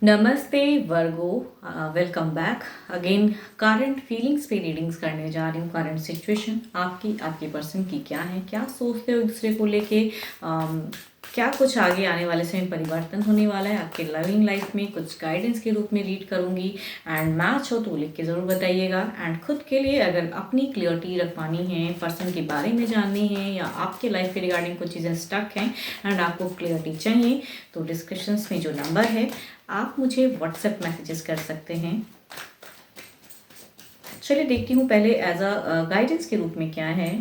नमस्ते Virgo, welcome back again. Current feelings पे readings करने जा रही हूँ। करंट सिचुएशन आपकी आपके पर्सन की क्या है, क्या सोचते हो एक दूसरे को लेके, क्या कुछ आगे आने वाले समय परिवर्तन होने वाला है आपके लविंग लाइफ में, कुछ गाइडेंस के रूप में रीड करूँगी। एंड मैच हो तो लिख के ज़रूर बताइएगा। एंड खुद के लिए अगर अपनी क्लियरिटी रखवानी है, पर्सन के बारे में जाननी है, या आपके लाइफ के रिगार्डिंग कुछ चीज़ें स्टक हैं एंड आपको क्लियरिटी चाहिए, तो डिस्क्रिप्शन में जो नंबर है आप मुझे व्हाट्सएप मैसेजेस कर सकते हैं। चलिए देखती हूँ पहले एज अ गाइडेंस के रूप में क्या है।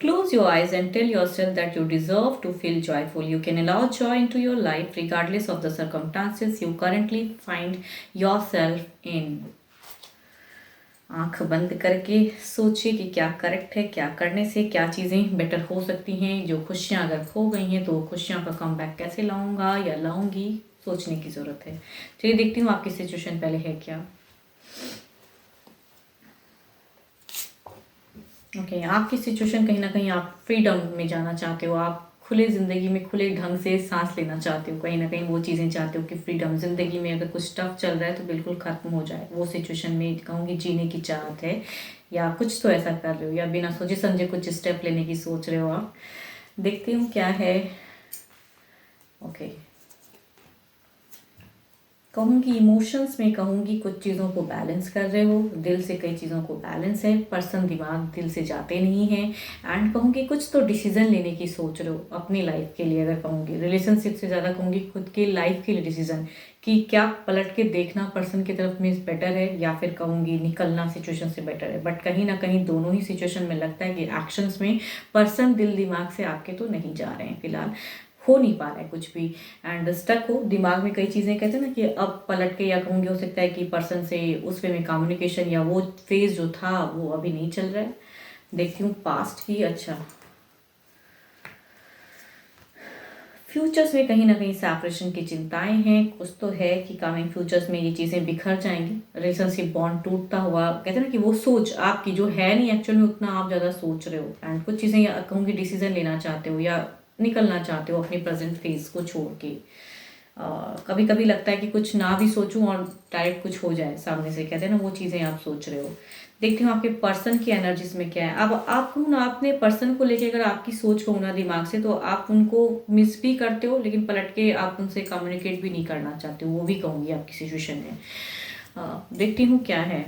Close your eyes and tell yourself that you deserve to feel joyful. You can allow joy into your life regardless of the circumstances you currently find yourself in. आंख बंद करके सोचिए कि क्या करेक्ट है, क्या करने से क्या चीज़ें बेटर हो सकती हैं। जो खुशियाँ अगर खो गई हैं तो खुशियाँ का कम बैक कैसे लाऊंगा या लाऊंगी, सोचने की ज़रूरत है। चलिए देखती हूँ आपकी सिचुएशन पहले है क्या। ओके, आपकी सिचुएशन कहीं ना कहीं आप फ्रीडम में जाना चाहते हो, आप खुले ज़िंदगी में खुले ढंग से सांस लेना चाहते हो, कहीं ना कहीं वो चीज़ें चाहते हो कि फ्रीडम ज़िंदगी में अगर कुछ टफ चल रहा है तो बिल्कुल ख़त्म हो जाए। वो सिचुएशन में कहूँगी जीने की चाहत है, या कुछ तो ऐसा कर रहे हो, या बिना सोचे समझे कुछ स्टेप लेने की सोच रहे हो आप। देखती हूँ क्या है। ओके, कहूँगी इमोशंस में, कहूँगी कुछ चीज़ों को बैलेंस कर रहे हो, दिल से कई चीज़ों को बैलेंस है, पर्सन दिमाग दिल से जाते नहीं हैं। एंड कहूँगी कुछ तो डिसीजन लेने की सोच रहे हो अपनी लाइफ के लिए। अगर कहूँगी रिलेशनशिप से ज़्यादा कहूँगी खुद की लाइफ के लिए डिसीजन, कि क्या पलट के देखना पर्सन की तरफ में बेटर है, या फिर कहूँगी निकलना सिचुएशन से बेटर है। बट कहीं ना कहीं दोनों ही सिचुएशन में लगता है कि एक्शंस में पर्सन दिल दिमाग से आपके तो नहीं जा रहे हैं, फिलहाल हो नहीं पा रहा है कुछ भी। एंड स्टक हो दिमाग में कई चीज़ें, कहते हैं ना कि अब पलट के, या कहूँगी हो सकता है कि पर्सन से उस वे में कम्युनिकेशन या वो फेज जो था वो अभी नहीं चल रहा है। देखती हूँ पास्ट की। अच्छा, फ्यूचर्स में कहीं ना कहीं सेपरेशन की चिंताएं हैं। कुछ तो है कि कमिंग फ्यूचर्स में ये चीज़ें बिखर जाएंगी, रिलेशनशिप बॉन्ड टूटता हुआ। कहते हैं ना कि वो सोच आपकी जो है नहीं एक्चुअल में, उतना आप ज़्यादा सोच रहे हो। एंड कुछ चीज़ें कहूँगी डिसीजन लेना चाहते हो या निकलना चाहते हो अपने प्रेजेंट फेज को छोड़ के। कभी कभी लगता है कि कुछ ना भी सोचूं और डायरेक्ट कुछ हो जाए सामने से, कहते हैं ना वो चीज़ें आप सोच रहे हो। देखती हूँ आपके पर्सन की एनर्जीज में क्या है। अब आपको ना अपने पर्सन को लेके अगर आपकी सोच को ना दिमाग से, तो आप उनको मिस भी करते हो, लेकिन पलट के आप उनसे कम्युनिकेट भी नहीं करना चाहते हो, वो भी कहूँगी आपकी सिचुएशन है। देखती हूँ क्या है।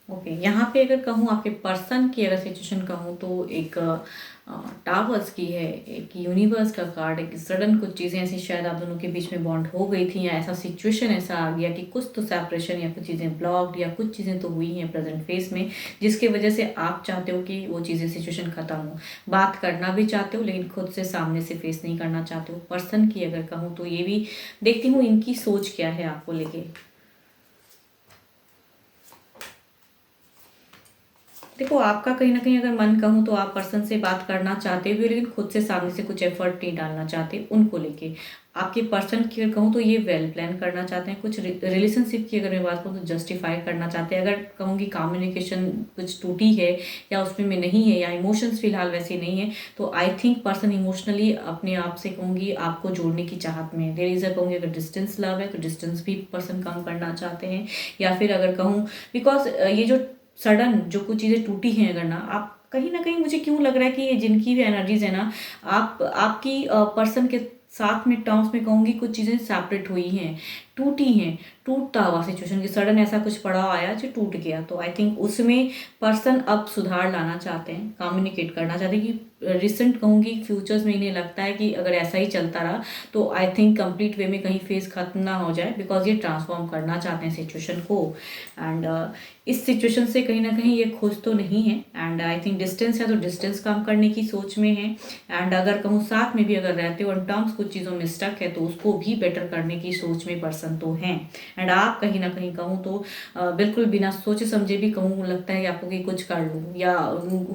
ओके, यहाँ पे अगर कहूँ आपके पर्सन की अगर सिचुएशन कहूँ तो एक टावर्स की है, एक यूनिवर्स का कार्ड है कि सडन कुछ चीज़ें ऐसी शायद आप दोनों के बीच में बॉन्ड हो गई थी, या ऐसा सिचुएशन ऐसा आ गया कि कुछ तो सेपरेशन या कुछ चीज़ें ब्लॉक्ड या कुछ चीज़ें तो हुई हैं प्रेजेंट फेस में, जिसकी वजह से आप चाहते हो कि वो चीज़ें सिचुएशन ख़त्म हो। बात करना भी चाहते हो लेकिन खुद से सामने से फेस नहीं करना चाहते हो। पर्सन की अगर कहूँ तो ये भी देखती हूँ इनकी सोच क्या है आपको लेके। देखो, आपका कहीं ना कहीं अगर मन कहूँ तो आप पर्सन से बात करना चाहते भी हो, लेकिन खुद से सामने से कुछ एफर्ट नहीं डालना चाहते उनको लेके। आपके पर्सन की अगर कहूँ तो ये वेल प्लान करना चाहते हैं। कुछ रिलेशनशिप की अगर मैं बात करूँ तो जस्टिफाई करना चाहते हैं। अगर कहूँगी कम्युनिकेशन कुछ टूटी है या उसमें में नहीं है, या इमोशंस फिलहाल वैसे नहीं है, तो आई थिंक पर्सन इमोशनली अपने आप से कहूँगी आपको जोड़ने की चाहत में है। देयर इज अ कहूँगी अगर डिस्टेंस लव है तो डिस्टेंस भी पर्सन कम करना चाहते हैं। या फिर अगर कहूँ बिकॉज ये जो सडन जो कुछ चीज़ें टूटी हैं, अगर ना कहीं मुझे क्यों लग रहा है कि ये जिनकी भी एनर्जीज है ना, आप आपकी पर्सन के साथ में टर्म्स में कहूँगी कुछ चीज़ें सेपरेट हुई हैं, टूटी हैं, टूटता हुआ सिचुएशन की सडन ऐसा कुछ पड़ाव आया जो टूट गया। तो आई थिंक उसमें पर्सन अब सुधार लाना चाहते हैं, कम्युनिकेट करना चाहते हैं कि रिसेंट कहूँगी फ्यूचर्स में इन्हें लगता है कि अगर ऐसा ही चलता रहा तो आई थिंक कंप्लीट वे में कहीं फेस खत्म ना हो जाए, बिकॉज ये ट्रांसफॉर्म करना चाहते हैं सिचुएशन को। एंड इस सिचुएशन से कहीं ना कहीं ये खुश तो नहीं है। एंड आई थिंक डिस्टेंस है तो डिस्टेंस काम करने की सोच में है। एंड अगर कहूँ साथ में भी अगर रहते हो ऑन टर्म्स कुछ चीज़ों में स्टक है तो उसको भी बेटर करने की सोच में पर्सन तो हैं। एंड आप कहीं ना कहीं कहूँ तो बिल्कुल बिना सोचे समझे भी कहूँ लगता है कि आपको कि कुछ कर लूँ या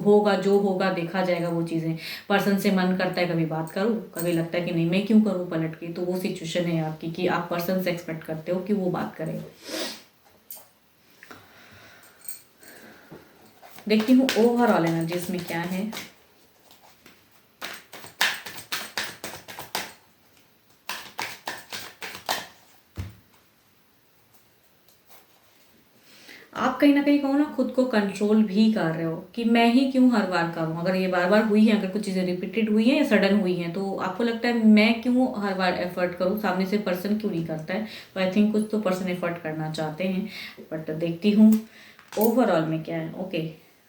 होगा जो होगा देखा जाएगा वो चीज़ें। पर्सन से मन करता है कभी बात करूँ, कभी लगता है कि नहीं मैं क्यों करूँ पलट के। तो वो सिचुएशन है आपकी कि आप पर्सन से एक्सपेक्ट करते हो कि वो बात करे। देखती हूँ ओवरऑल एनर्जीज में क्या है। आप कहीं ना कहीं कहो ना खुद को कंट्रोल भी कर रहे हो कि मैं ही क्यों हर बार करूँ। अगर ये बार बार हुई है, अगर कुछ चीज़ें रिपीटेड हुई हैं या सडन हुई हैं तो आपको लगता है मैं क्यों हर बार एफर्ट करूँ, सामने से पर्सन क्यों नहीं करता है। तो आई थिंक कुछ तो पर्सन एफर्ट करना चाहते हैं। बट देखती हूँ ओवरऑल में क्या है। ओके,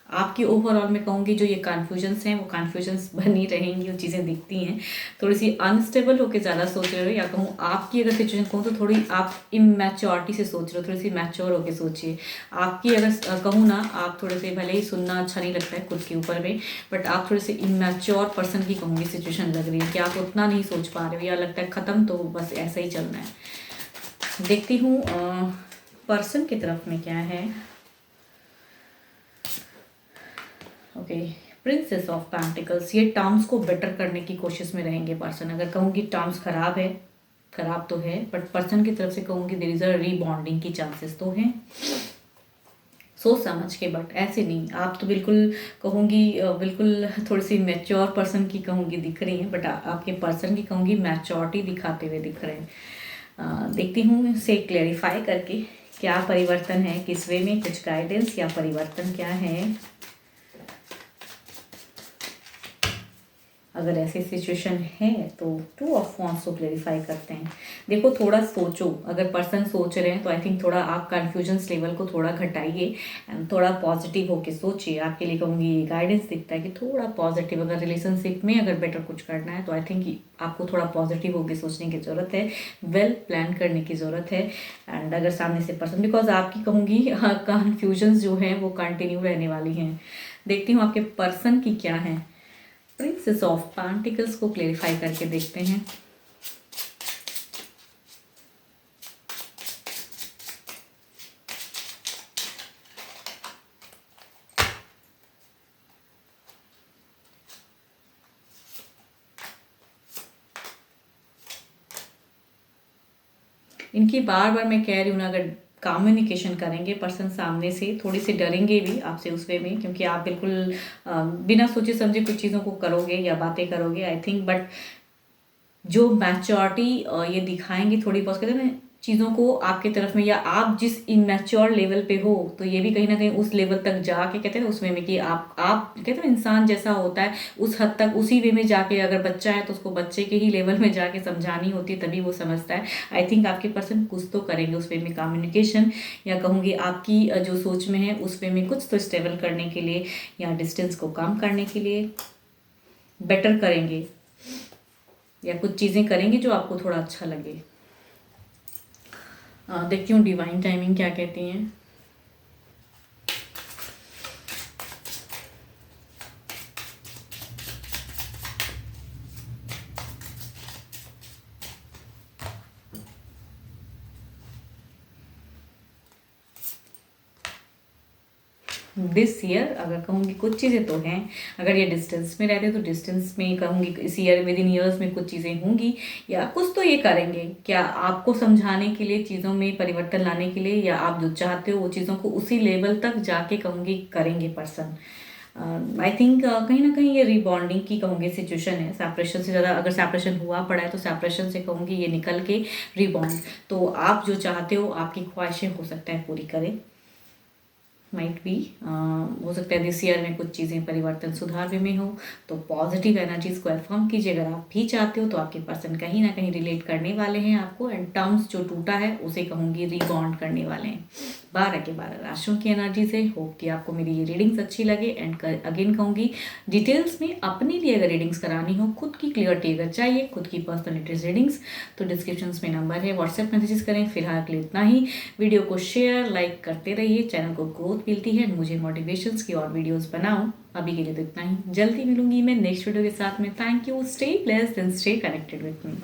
आपकी ओवरऑल में कहूँगी जो ये कन्फ्यूजन्स हैं वो कन्फ्यूजन्स बनी रहेंगी, वो चीज़ें दिखती हैं। थोड़ी सी अनस्टेबल होकर ज़्यादा सोच रहे हो, या कहूँ आपकी अगर सिचुएशन कहूँ तो थोड़ी आप इमेच्योरिटी से सोच रहे हो, थोड़ी सी मैच्योर होकर सोचिए। आपकी अगर कहूँ ना, आप थोड़े से भले ही सुनना अच्छा नहीं लगता है खुद के ऊपर में, बट आप थोड़े से इमेच्योर पर्सन की कहूँगी सिचुएशन लग रही है कि आप उतना नहीं सोच पा रहे हो, या लगता है ख़त्म तो बस ऐसा ही चलना है। देखती हूँ पर्सन की तरफ में क्या है। ओके, प्रिंसेस ऑफ पेंटिकल्स, ये टर्म्स को बेटर करने की कोशिश में रहेंगे पर्सन। अगर कहूँगी टर्म्स खराब है, खराब तो है, बट पर्सन की तरफ से कहूँगी देयर इज अ रीबॉन्डिंग की चांसेस तो हैं सोच समझ के। बट ऐसे नहीं, आप तो बिल्कुल कहूँगी बिल्कुल थोड़ी सी मैच्योर पर्सन की कहूँगी दिख रही हैं, बट आपके पर्सन की कहूँगी मैच्योरिटी दिखाते हुए दिख रहे हैं। देखती हूँ इसे क्लेरिफाई करके क्या परिवर्तन है, किस वे में, कुछ गाइडेंस या परिवर्तन क्या है। अगर ऐसी सिचुएशन है तो टू ऑफ वॉन्ड्स को क्लेरिफाई करते हैं। देखो थोड़ा सोचो, अगर पर्सन सोच रहे हैं तो आई थिंक थोड़ा आप कन्फ्यूजन्स लेवल को थोड़ा घटाइए एंड थोड़ा पॉजिटिव होके सोचिए। आपके लिए कहूँगी ये गाइडेंस दिखता है कि थोड़ा पॉजिटिव, अगर रिलेशनशिप में अगर बेटर कुछ करना है तो आई थिंक आपको थोड़ा पॉजिटिव होकर सोचने की ज़रूरत है, वेल प्लान करने की ज़रूरत है। एंड अगर सामने से पर्सन, बिकॉज आपकी कहूँगी कन्फ्यूजन्स जो हैं वो कंटिन्यू रहने वाली हैं। देखती हूँ आपके पर्सन की क्या है। प्रिंसेस ऑफ पेंटिकल्स को क्लेरिफाई करके देखते हैं। इनकी बार बार मैं कह रही हूँ ना, अगर कम्युनिकेशन करेंगे पर्सन सामने से, थोड़ी सी डरेंगे भी आपसे उस वे में, क्योंकि आप बिल्कुल बिना सोचे समझे कुछ चीज़ों को करोगे या बातें करोगे आई थिंक। बट जो मैच्योरिटी ये दिखाएंगे थोड़ी बहुत, कहते हैं ना चीज़ों को आपके तरफ में, या आप जिस इमेच्योर लेवल पे हो तो ये भी कहीं ना कहीं उस लेवल तक जाके कहते हैं ना उसमें में कि आप कहते हैं ना इंसान जैसा होता है उस हद तक उसी वे में जाके, अगर बच्चा है तो उसको बच्चे के ही लेवल में जाके समझानी होती है तभी वो समझता है। आई थिंक आपके पर्सन कुछ तो करेंगे उस वे में कम्युनिकेशन, या कहूँगी आपकी जो सोच में है उस वे में कुछ तो स्टेबल करने के लिए या डिस्टेंस को कम करने के लिए बेटर करेंगे, या कुछ चीज़ें करेंगे जो आपको थोड़ा अच्छा लगे। देखती हूँ डिवाइन टाइमिंग क्या कहती हैं। दिस ईयर अगर कहूँगी कुछ चीज़ें तो हैं। अगर ये डिस्टेंस में रहते तो डिस्टेंस में कहूँगी इस ईयर विद इन ईयर्स में कुछ चीज़ें होंगी, या कुछ तो ये करेंगे क्या आपको समझाने के लिए, चीज़ों में परिवर्तन लाने के लिए, या आप जो चाहते हो वो चीज़ों को उसी लेवल तक जाके कहूँगी करेंगे पर्सन। आई थिंक कहीं ना कहीं ये रिबॉन्डिंग की कहूँगी सिचुएशन है। सेपरेशन से ज़्यादा, अगर सेपरेशन हुआ पड़ा है तो सेपरेशन से कहूँगी ये निकल के रिबॉन्ड, तो आप जो चाहते हो आपकी ख्वाहिशें हो सकता है पूरी करें। माइट बी हो सकता है दिस ईयर में कुछ चीज़ें परिवर्तन सुधार भी में हो, तो पॉजिटिव एनर्जीज को अफर्म कीजिए। अगर आप भी चाहते हो तो आपके पर्सन कहीं ना कहीं रिलेट करने वाले हैं आपको, एंड टर्म्स जो टूटा है उसे कहूँगी रीबॉन्ड करने वाले हैं। 12 के 12 राशियों की एनर्जी से। होप कि आपको मेरी ये रीडिंग्स अच्छी लगे। एंड अगेन कहूँगी, डिटेल्स में अपने लिए अगर रीडिंग्स करानी हो, खुद की क्लियरिटी अगर चाहिए, खुद की पर्सनलिटीज रीडिंग्स, तो डिस्क्रिप्शन में नंबर है, व्हाट्सएप मैसेजेस करें। फिलहाल के लिए इतना ही। वीडियो को शेयर लाइक करते रहिए, चैनल को ग्रोथ मिलती है, मुझे मोटिवेशंस की और वीडियोस बनाऊं। अभी के लिए तो इतना ही, जल्दी मिलूंगी मैं नेक्स्ट वीडियो के साथ में। Thank you, stay blessed and stay connected with me.